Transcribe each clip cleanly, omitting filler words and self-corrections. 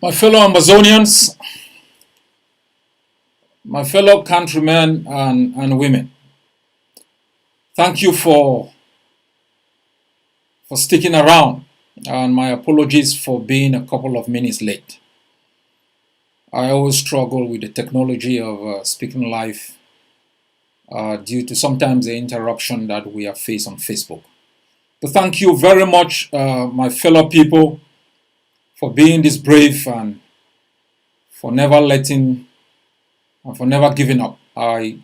My fellow Ambazonians, my fellow countrymen and women, thank you for sticking around, and my apologies for being a couple of minutes late. I always struggle with the technology of speaking live due to sometimes the interruption that we have faced on Facebook. But thank you very much, my fellow people, for being this brave and for never letting and for never giving up. I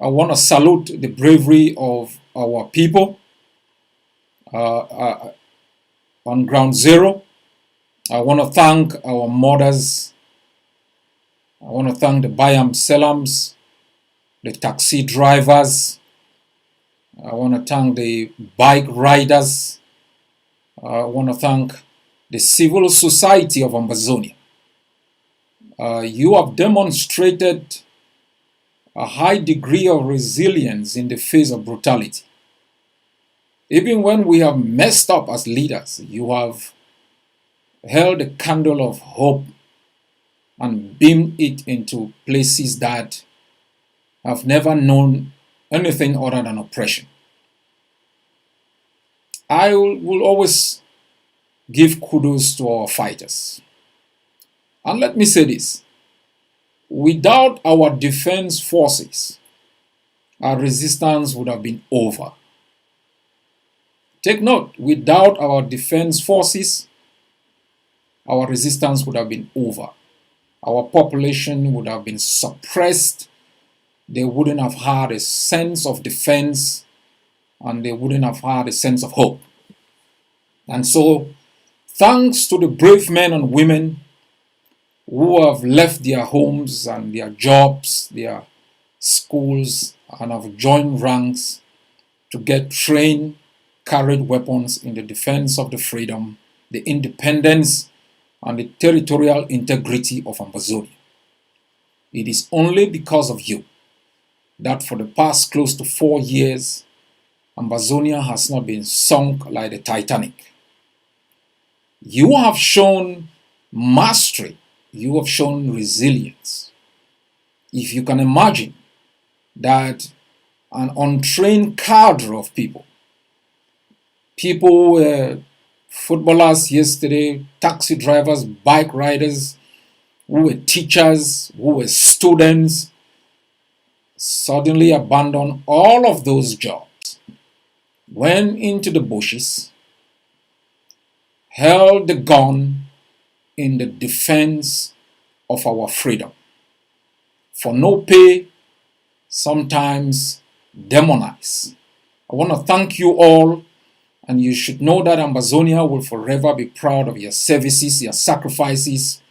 want to salute the bravery of our people on ground zero. I want to thank our mothers. I want to thank the Bayam Selams, the taxi drivers. I want to thank the bike riders. I want to thank the civil society of Ambazonia. You have demonstrated a high degree of resilience in the face of brutality. Even when we have messed up as leaders, you have held a candle of hope and beamed it into places that have never known anything other than oppression. I will always give kudos to our fighters. And let me say this, without our defense forces, our resistance would have been over. Take note, without our defense forces, our resistance would have been over. Our population would have been suppressed. They wouldn't have had a sense of defense, and they wouldn't have had a sense of hope. And so, thanks to the brave men and women who have left their homes and their jobs, their schools, and have joined ranks to get trained, carried weapons in the defense of the freedom, the independence, and the territorial integrity of Ambazonia. It is only because of you that for the past close to 4 years, Ambazonia has not been sunk like the Titanic. You have shown mastery. You have shown resilience. If you can imagine that an untrained cadre of people who were footballers yesterday, taxi drivers, bike riders, who were teachers, who were students, suddenly abandoned all of those jobs, went into the bushes, held the gun in the defense of our freedom. For no pay, sometimes demonized. I want to thank you all, and you should know that Ambazonia will forever be proud of your services, your sacrifices,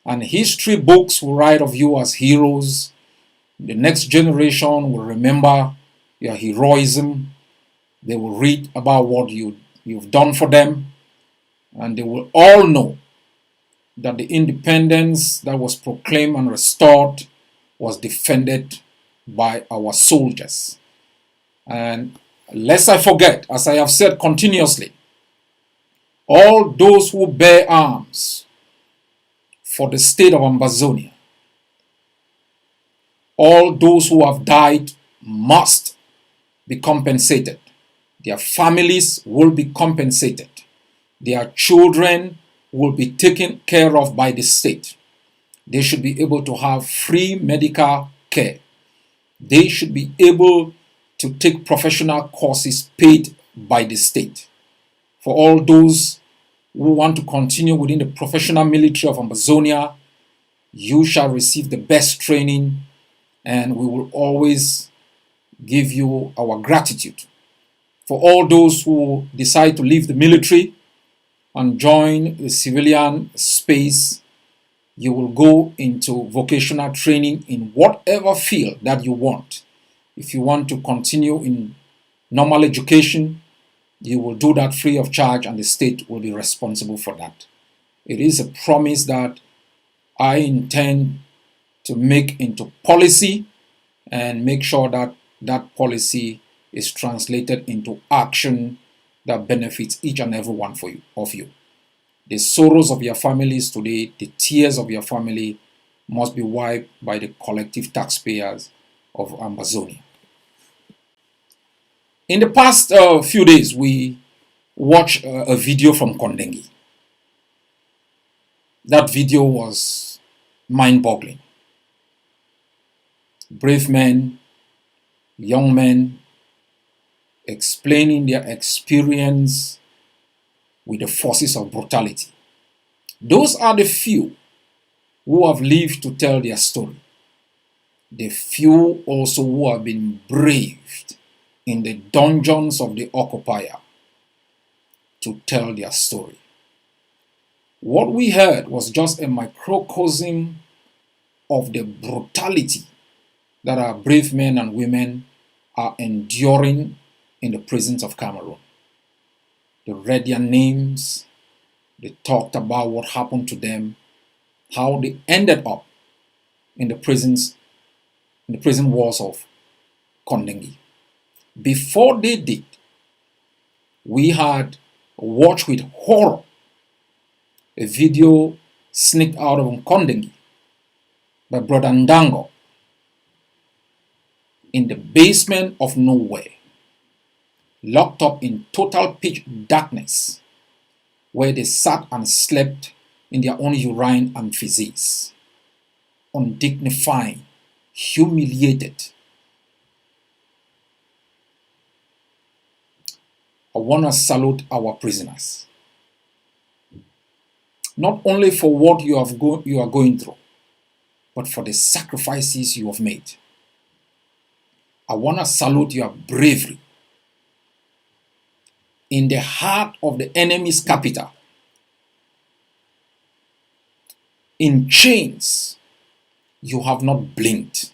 and history books will write of you as heroes. The next generation will remember your heroism. They will read about what you've done for them, and they will all know that the independence that was proclaimed and restored was defended by our soldiers. And lest I forget, as I have said continuously, all those who bear arms for the state of Ambazonia, all those who have died must be compensated. Their families will be compensated. Their children will be taken care of by the state. They should be able to have free medical care. They should be able to take professional courses paid by the state. For all those who want to continue within the professional military of Ambazonia, you shall receive the best training, and we will always give you our gratitude. For all those who decide to leave the military and join the civilian space, you will go into vocational training in whatever field that you want. If you want to continue in normal education, you will do that free of charge, and the state will be responsible for that. It is a promise that I intend to make into policy and make sure that that policy is translated into action that benefits each and every one of you. The sorrows of your families today, the tears of your family must be wiped by the collective taxpayers of Ambazonia. In the past few days, we watched a video from Kondengi. That video was mind-boggling. Brave men, young men, explaining their experience with the forces of brutality. Those are the few who have lived to tell their story. The few also who have been braved in the dungeons of the occupier to tell their story. What we heard was just a microcosm of the brutality that our brave men and women are enduring in the prisons of Cameroon. They read their names, they talked about what happened to them, how they ended up in the prisons in the prison walls of Kondengi. Before they did, we had watched with horror a video sneaked out of Kondengi by Brother Ndango in the basement of nowhere, locked up in total pitch darkness, where they sat and slept in their own urine and feces, undignified, humiliated. I want to salute our prisoners, not only for what you are going through, but for the sacrifices you have made. I want to salute your bravery in the heart of the enemy's capital, in chains. You have not blinked.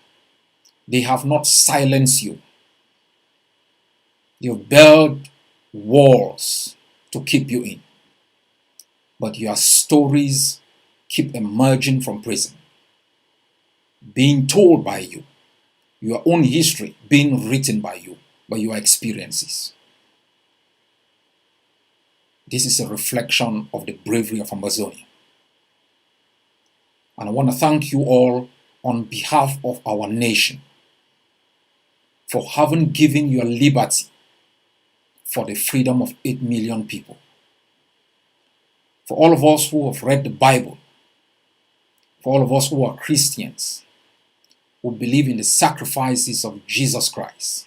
They have not silenced you. You've built walls to keep you in, but your stories keep emerging from prison, being told by you, your own history being written by you, by your experiences. This is a reflection of the bravery of Ambazonia. And I want to thank you all on behalf of our nation for having given your liberty for the freedom of 8 million people. For all of us who have read the Bible, for all of us who are Christians, who believe in the sacrifices of Jesus Christ.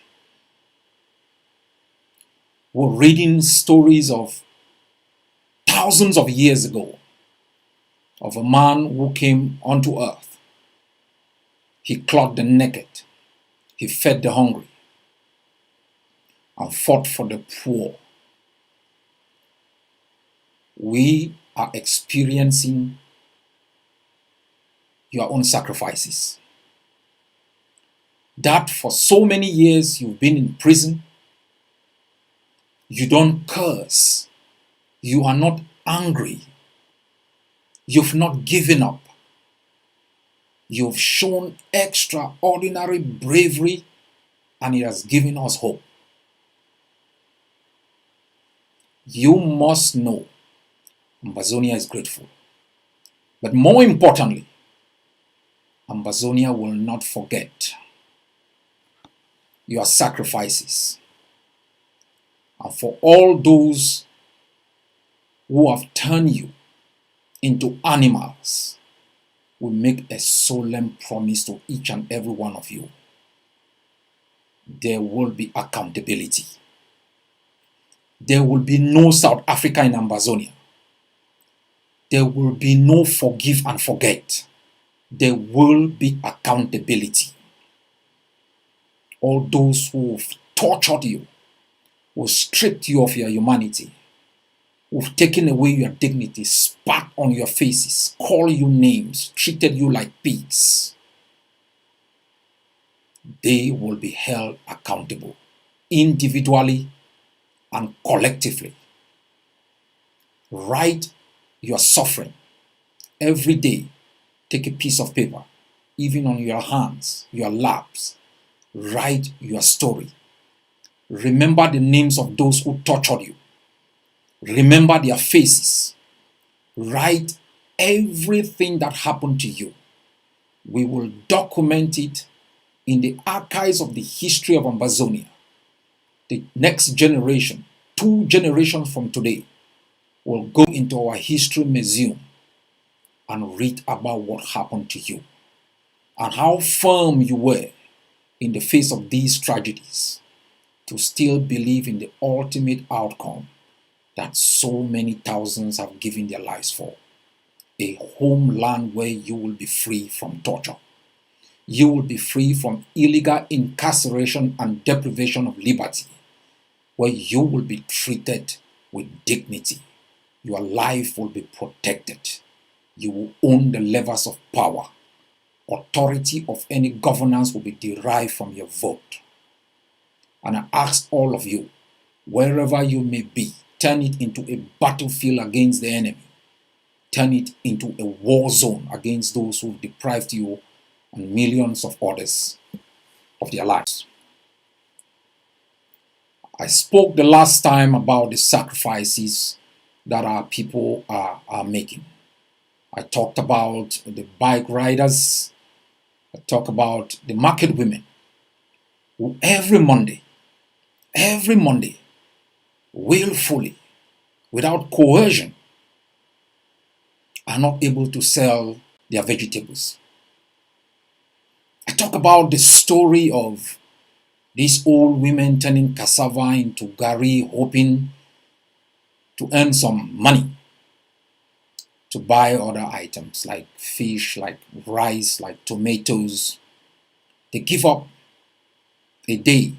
We're reading stories of thousands of years ago of a man who came onto earth. He clothed the naked, he fed the hungry, and fought for the poor. We are experiencing your own sacrifices. That for so many years you've been in prison, you don't curse, you are not angry, you've not given up. You've shown extraordinary bravery, and it has given us hope. You must know Ambazonia is grateful. But more importantly, Ambazonia will not forget your sacrifices. And for all those who have turned you into animals, we make a solemn promise to each and every one of you. There will be accountability. There will be no South Africa in Ambazonia. There will be no forgive and forget. There will be accountability. All those who have tortured you, who stripped you of your humanity, who've taken away your dignity, spat on your faces, called you names, treated you like pigs, they will be held accountable, individually and collectively. Write your suffering every day. Take a piece of paper, even on your hands, your laps. Write your story. Remember the names of those who tortured you. Remember their faces. Write everything that happened to you. We will document it in the archives of the history of Ambazonia. The next generation, 2 generations from today, will go into our history museum and read about what happened to you and how firm you were in the face of these tragedies to still believe in the ultimate outcome that so many thousands have given their lives for. A homeland where you will be free from torture. You will be free from illegal incarceration and deprivation of liberty, where you will be treated with dignity. Your life will be protected. You will own the levers of power. Authority of any governance will be derived from your vote. And I ask all of you, wherever you may be, turn it into a battlefield against the enemy. Turn it into a war zone against those who deprived you and millions of others of their lives. I spoke the last time about the sacrifices that our people are making. I talked about the bike riders. I talked about the market women who every Monday, willfully, without coercion, are not able to sell their vegetables. I talk about the story of these old women turning cassava into gari, hoping to earn some money to buy other items like fish, like rice, like tomatoes. They give up a day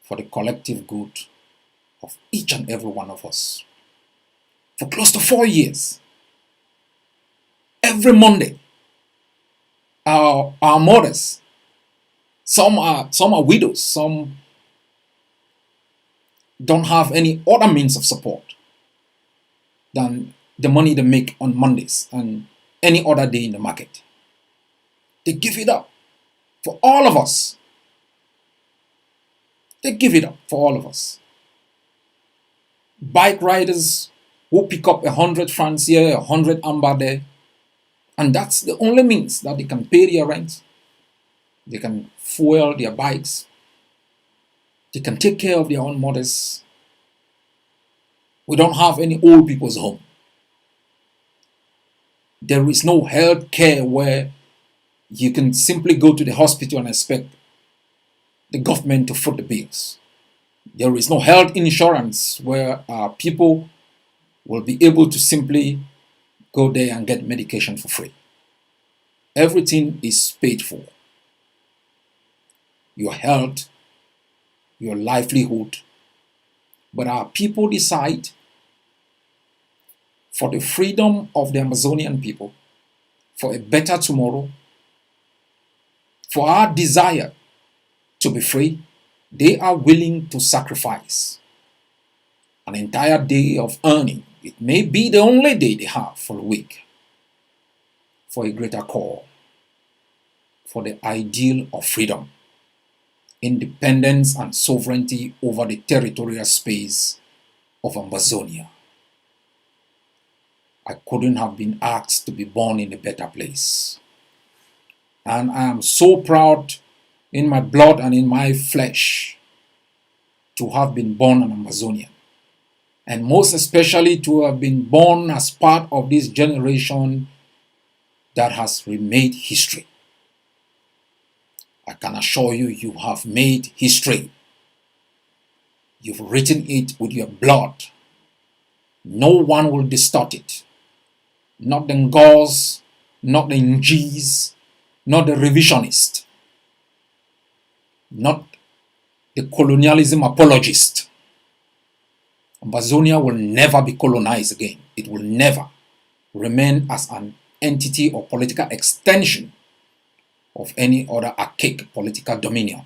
for the collective good of each and every one of us. For close to 4 years, every Monday, our mothers, some are widows, some don't have any other means of support than the money they make on Mondays and any other day in the market. They give it up for all of us. They give it up for all of us. Bike riders who pick up 100 francs here, 100 amber there, and that's the only means that they can pay their rent. They can fuel their bikes. They can take care of their own mothers. We don't have any old people's home. There is no health care where you can simply go to the hospital and expect the government to foot the bills. There is no health insurance where people will be able to simply go there and get medication for free. Everything is paid for. Your health, your livelihood. But our people decide for the freedom of the Amazonian people, for a better tomorrow, for our desire to be free, they are willing to sacrifice an entire day of earning. It may be the only day they have for a week, for a greater call, for the ideal of freedom, independence and sovereignty over the territorial space of Ambazonia. I couldn't have been asked to be born in a better place. And I am so proud in my blood and in my flesh to have been born an Amazonian. And most especially to have been born as part of this generation that has remade history. I can assure you, you have made history. You've written it with your blood. No one will distort it. Not the Ngos, not the Njis, not the revisionist, not the colonialism apologist. Ambazonia will never be colonized again. It will never remain as an entity or political extension of any other archaic political dominion.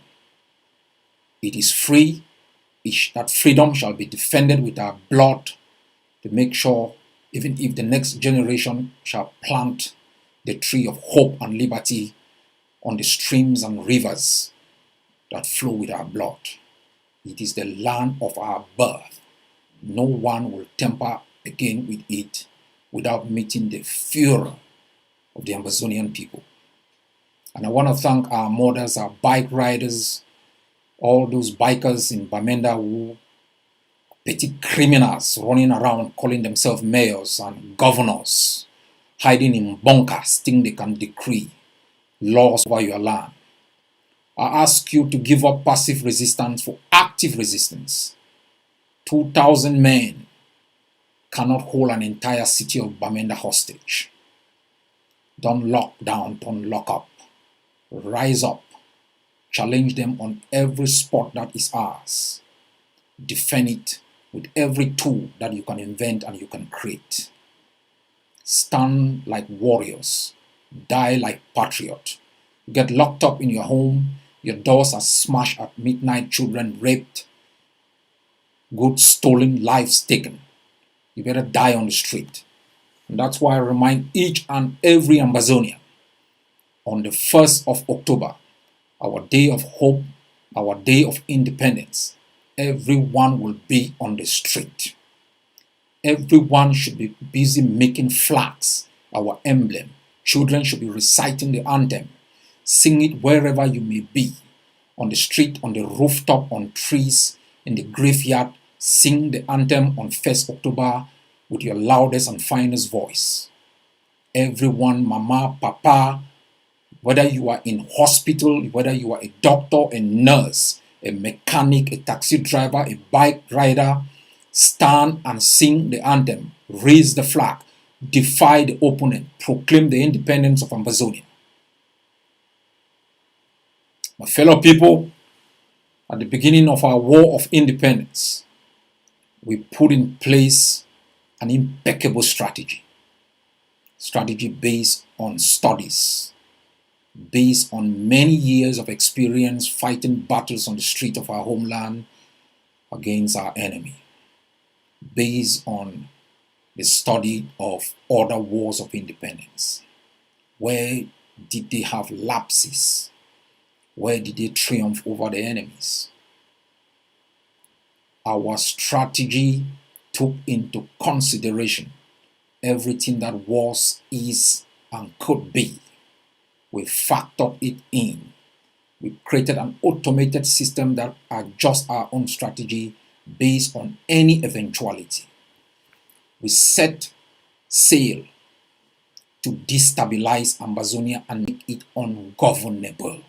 It is free. That freedom shall be defended with our blood to make sure, even if the next generation shall plant the tree of hope and liberty on the streams and rivers that flow with our blood. It is the land of our birth. No one will tamper again with it without meeting the fury of the Ambazonian people. And I want to thank our mothers, our bike riders, all those bikers in Bamenda who petty criminals running around calling themselves mayors and governors, hiding in bunkers, think they can decree laws over your land. I ask you to give up passive resistance for active resistance. 2,000 men cannot hold an entire city of Bamenda hostage. Don't lock down, don't lock up. Rise up. Challenge them on every spot that is ours. Defend it with every tool that you can invent and you can create. Stand like warriors. Die like patriots. Get locked up in your home. Your doors are smashed at midnight. Children raped. Goods stolen. Lives taken. You better die on the street. And that's why I remind each and every Ambazonian on the 1st of October, our day of hope, our day of independence, everyone will be on the street. Everyone should be busy making flags, our emblem. Children should be reciting the anthem. Sing it wherever you may be, on the street, on the rooftop, on trees, in the graveyard. Sing the anthem on 1st October with your loudest and finest voice. Everyone, mama, papa, whether you are in hospital, whether you are a doctor, a nurse, a mechanic, a taxi driver, a bike rider, stand and sing the anthem, raise the flag, defy the opponent, proclaim the independence of Ambazonia. My fellow people, at the beginning of our war of independence, we put in place an impeccable strategy based on studies, based on many years of experience fighting battles on the street of our homeland against our enemy, based on the study of other wars of independence. Where did they have lapses? Where did they triumph over the enemies? Our strategy took into consideration everything that was, is, and could be. We factored it in. We created an automated system that adjusts our own strategy based on any eventuality. We set sail to destabilize Ambazonia and make it ungovernable.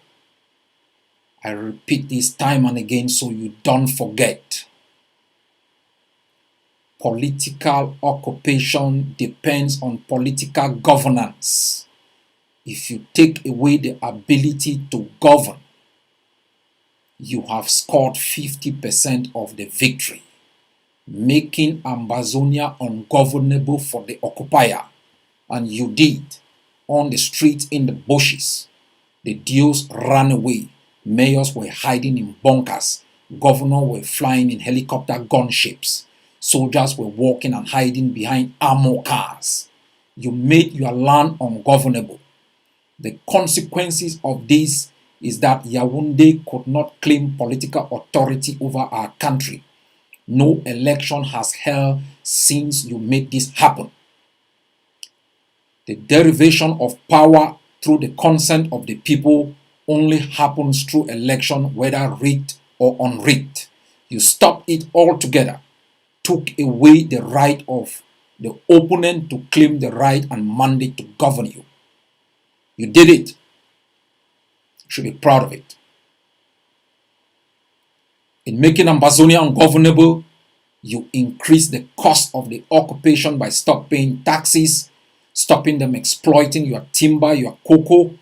I repeat this time and again so you don't forget. Political occupation depends on political governance. If you take away the ability to govern, you have scored 50% of the victory, making Ambazonia ungovernable for the occupier. And you did. On the streets, in the bushes, the DOs ran away. Mayors were hiding in bunkers. Governors were flying in helicopter gunships. Soldiers were walking and hiding behind armored cars. You made your land ungovernable. The consequences of this is that Yaoundé could not claim political authority over our country. No election has held since you made this happen. The derivation of power through the consent of the people only happens through election, whether rigged or unrigged. You stopped it altogether, took away the right of the opponent to claim the right and mandate to govern you. You did it. You should be proud of it. In making Ambazonia ungovernable, you increase the cost of the occupation by stop paying taxes, stopping them exploiting your timber, your cocoa,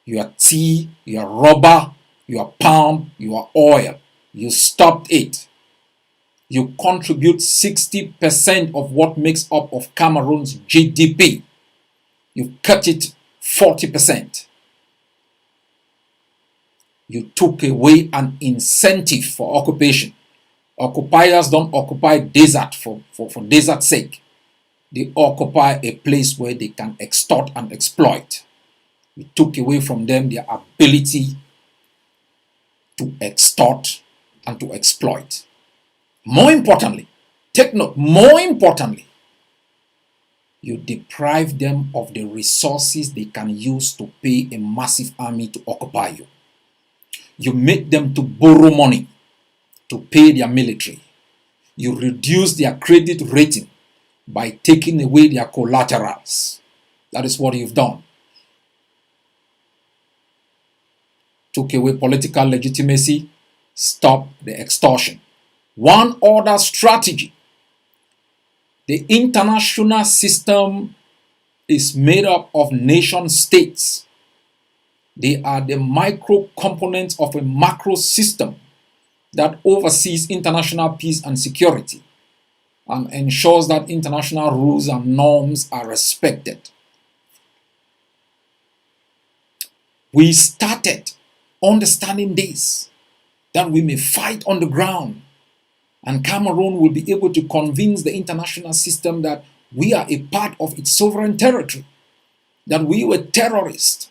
your tea, your rubber, your palm, your oil. You stopped it. You contribute 60% of what makes up of Cameroon's GDP. You cut it 40%. You took away an incentive for occupation. Occupiers don't occupy desert for desert's sake. They occupy a place where they can extort and exploit. You took away from them their ability to extort and to exploit. More importantly, take note, more importantly, you deprive them of the resources they can use to pay a massive army to occupy you. You make them to borrow money to pay their military. You reduce their credit rating by taking away their collaterals. That is what you've done. Took away political legitimacy, stop the extortion. One other strategy. The international system is made up of nation states. They are the micro components of a macro system that oversees international peace and security and ensures that international rules and norms are respected. We started understanding this, that we may fight on the ground, and Cameroon will be able to convince the international system that we are a part of its sovereign territory, that we were terrorists.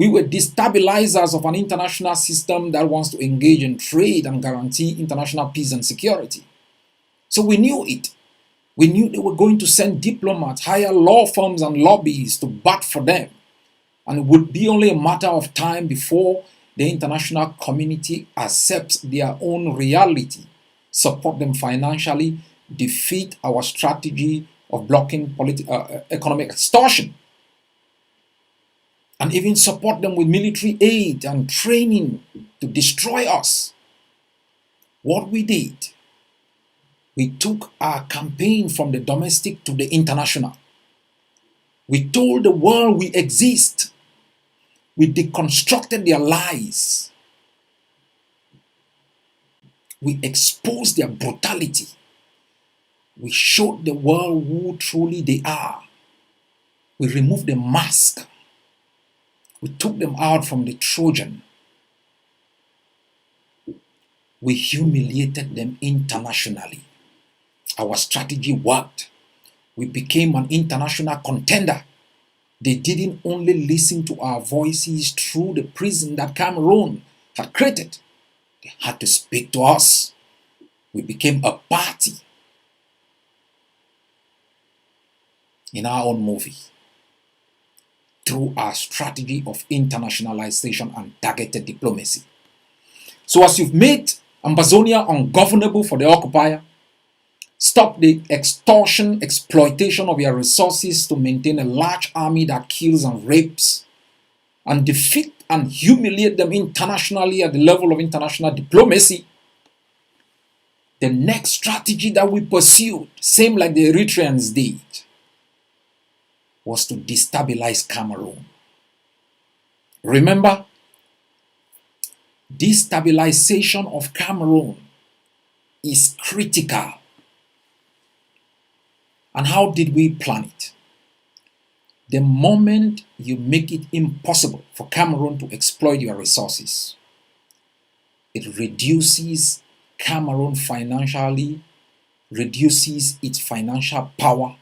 We were destabilizers of an international system that wants to engage in trade and guarantee international peace and security. So we knew it. We knew they were going to send diplomats, hire law firms and lobbyists to bat for them. And it would be only a matter of time before the international community accepts their own reality, support them financially, defeat our strategy of blocking economic extortion, and even support them with military aid and training to destroy us. What we did, we took our campaign from the domestic to the international. We told the world we exist. We deconstructed their lies. We exposed their brutality. We showed the world who truly they are. We removed the mask. We took them out from the Trojan. We humiliated them internationally. Our strategy worked. We became an international contender. They didn't only listen to our voices through the prison that Cameroon had created. They had to speak to us. We became a party in our own movie through our strategy of internationalization and targeted diplomacy. So as you've made Ambazonia ungovernable for the occupier, stop the extortion, exploitation of your resources to maintain a large army that kills and rapes, and defeat and humiliate them internationally at the level of international diplomacy, the next strategy that we pursued, same like the Eritreans did, was to destabilize Cameroon. Remember, destabilization of Cameroon is critical. And how did we plan it? The moment you make it impossible for Cameroon to exploit your resources, it reduces Cameroon financially, reduces its financial power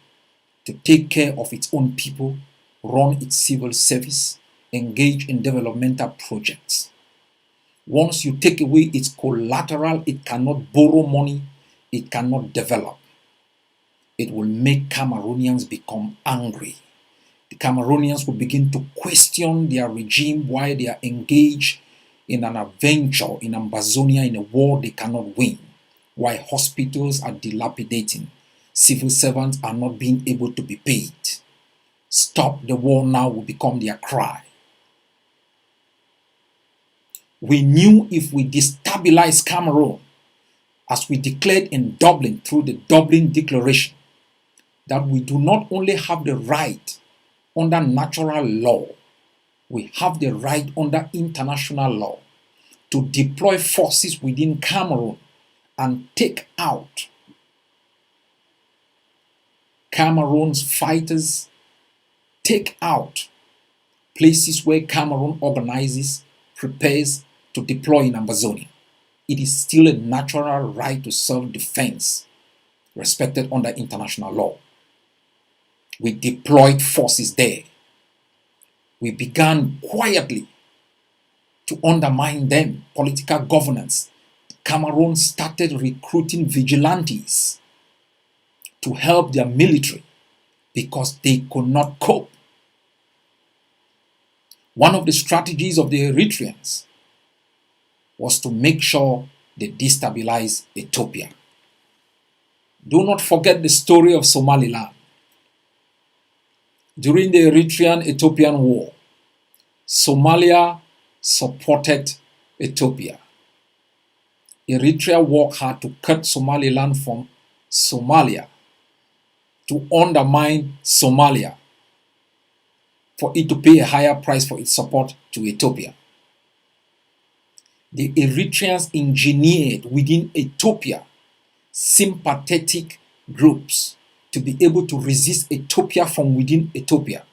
to take care of its own people, run its civil service, engage in developmental projects. Once you take away its collateral, it cannot borrow money, it cannot develop. It will make Cameroonians become angry. The Cameroonians will begin to question their regime, why they are engaged in an adventure in Ambazonia in a war they cannot win, why hospitals are dilapidating, civil servants are not being able to be paid. Stop the war now will become their cry. We knew if we destabilize Cameroon, as we declared in Dublin through the Dublin Declaration, that we do not only have the right under natural law, we have the right under international law to deploy forces within Cameroon and take out Cameroon's fighters, take out places where Cameroon organizes, prepares to deploy in Ambazonia. It is still a natural right to self-defense, respected under international law. We deployed forces there. We began quietly to undermine them, political governance. Cameroon started recruiting vigilantes to help their military because they could not cope. One of the strategies of the Eritreans was to make sure they destabilize Ethiopia. Do not forget the story of Somaliland. During the Eritrean-Ethiopian War, Somalia supported Ethiopia. Eritrea worked hard to cut Somaliland from Somalia, to undermine Somalia, for it to pay a higher price for its support to Ethiopia. The Eritreans engineered within Ethiopia sympathetic groups to be able to resist Ethiopia from within Ethiopia,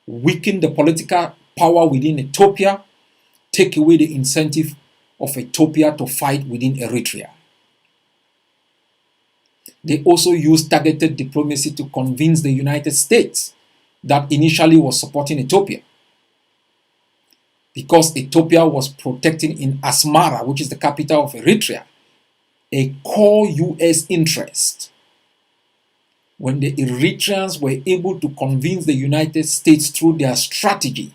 weaken the political power within Ethiopia, take away the incentive of Ethiopia to fight within Eritrea. They also used targeted diplomacy to convince the United States that initially was supporting Ethiopia. because Ethiopia was protecting in Asmara, which is the capital of Eritrea, a core US interest. When the Eritreans were able to convince the United States through their strategy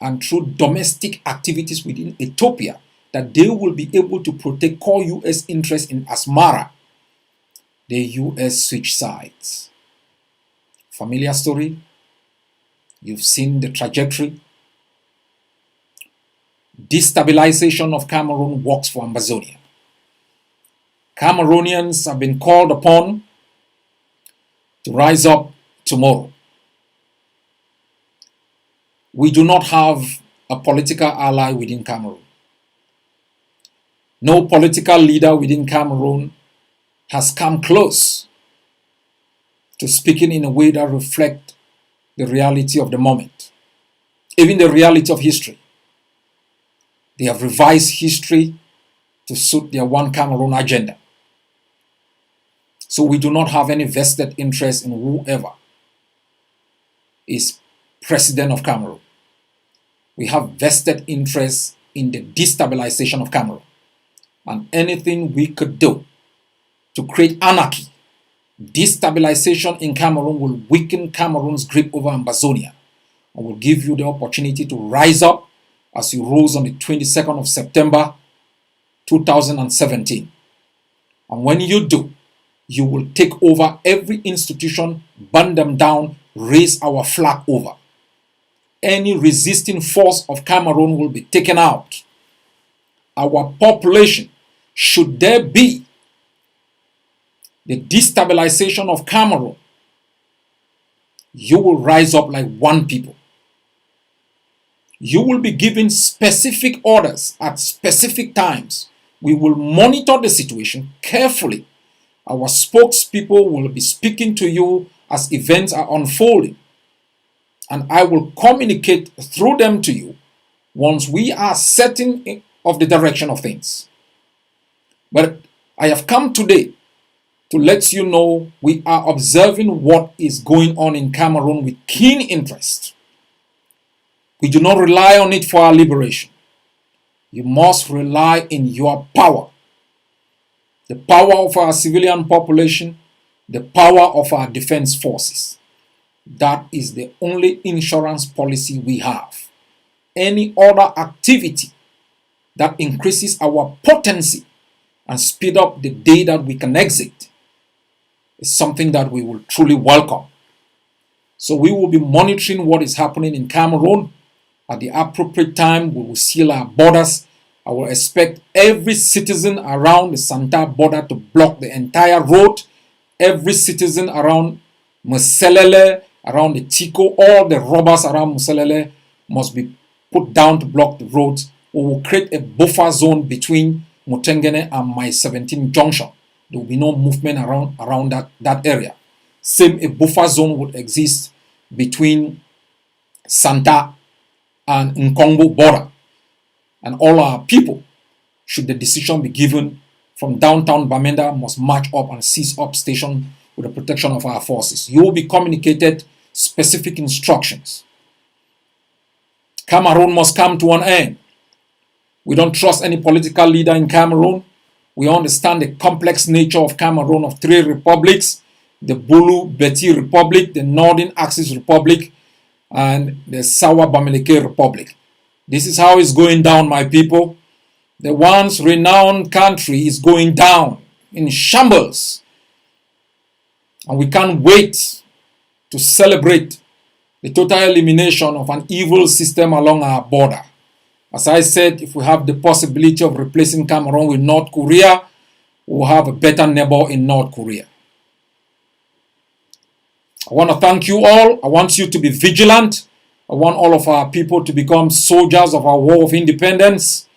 and through domestic activities within Ethiopia that they will be able to protect core US interests in Asmara, the US switched sides. Familiar story? You've seen the trajectory. Destabilization of Cameroon works for Ambazonia. Cameroonians have been called upon to rise up tomorrow. We do not have a political ally within Cameroon. No political leader within Cameroon has come close to speaking in a way that reflects the reality of the moment, even the reality of history. They have revised history to suit their one Cameroon agenda. So we do not have any vested interest in whoever is president of Cameroon. We have vested interest in the destabilization of Cameroon. And anything we could do to create anarchy, destabilization in Cameroon will weaken Cameroon's grip over Ambazonia and will give you the opportunity to rise up as you rose on the 22nd of September 2017. And when you do, you will take over every institution, burn them down, raise our flag over. Any resisting force of Cameroon will be taken out. Our population, should there be the destabilization of Cameroon, you will rise up like one people. You will be given specific orders at specific times. We will monitor the situation carefully. Our spokespeople will be speaking to you as events are unfolding. And I will communicate through them to you once we are certain of the direction of things. But I have come today to let you know we are observing what is going on in Cameroon with keen interest. We do not rely on it for our liberation. You must rely in your power. The power of our civilian population, the power of our defense forces. That is the only insurance policy we have. Any other activity that increases our potency and speed up the day that we can exit is something that we will truly welcome. So we will be monitoring what is happening in Cameroon. At the appropriate time, we will seal our borders. I will expect every citizen around the Santa border to block the entire road. Every citizen around Muselele, around the Tico, all the robbers around Muselele must be put down to block the roads. We will create a buffer zone between Mutengene and My 17 junction. There will be no movement around that area. Same, a buffer zone would exist between Santa and Nkongo border. And all our people, should the decision be given from downtown Bamenda, must march up and seize up station with the protection of our forces. You will be communicated specific instructions. Cameroon must come to an end. We don't trust any political leader in Cameroon. We understand the complex nature of Cameroon of three republics: the Bulu Beti Republic, the Northern Axis Republic, and the Sawa Bamileke Republic. This is how it's going down, my people. The once renowned country is going down in shambles. And we can't wait to celebrate the total elimination of an evil system along our border. As I said, if we have the possibility of replacing Cameroon with North Korea, we'll have a better neighbor in North Korea. I want to thank you all. I want you to be vigilant. I want all of our people to become soldiers of our war of independence.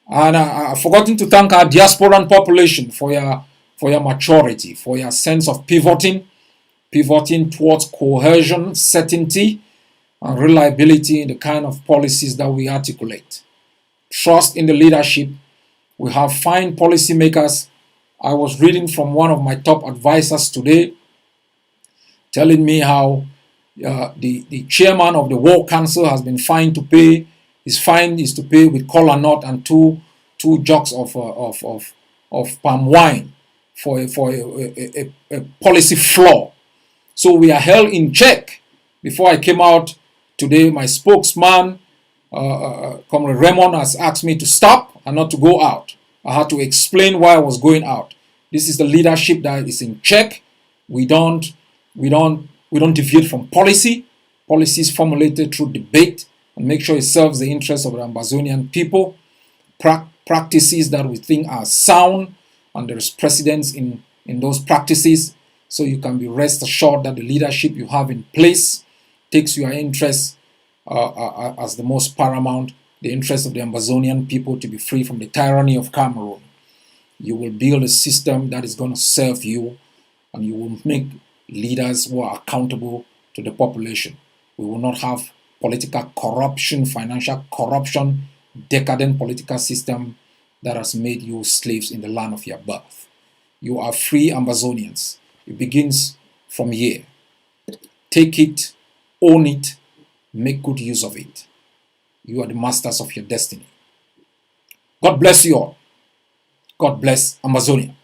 And I've forgotten to thank our diasporan population for your maturity, for your sense of pivoting towards cohesion, certainty, and reliability in the kind of policies that we articulate. Trust in the leadership. We have fine policymakers. I was reading from one of my top advisors today, telling me how the chairman of the War Council has been fined to pay His fine is to pay with kola nut and two jugs of palm wine for a policy flaw. So we are held in check. Before I came out today, my spokesman, Comrade Raymond, has asked me to stop and not to go out. I had to explain why I was going out. This is the leadership that is in check. We don't deviate from policy. Policy is formulated through debate and make sure it serves the interests of the Ambazonian people. Practices that we think are sound, and there is precedence in those practices. So you can be rest assured that the leadership you have in place takes your interests as the most paramount, the interest of the Ambazonian people to be free from the tyranny of Cameroon. You will build a system that is going to serve you, and you will make leaders who are accountable to the population. We will not have political corruption, financial corruption, decadent political system that has made you slaves in the land of your birth. You are free Ambazonians. It begins from here. Take it, own it, make good use of it. You are the masters of your destiny. God bless you all. God bless Ambazonia.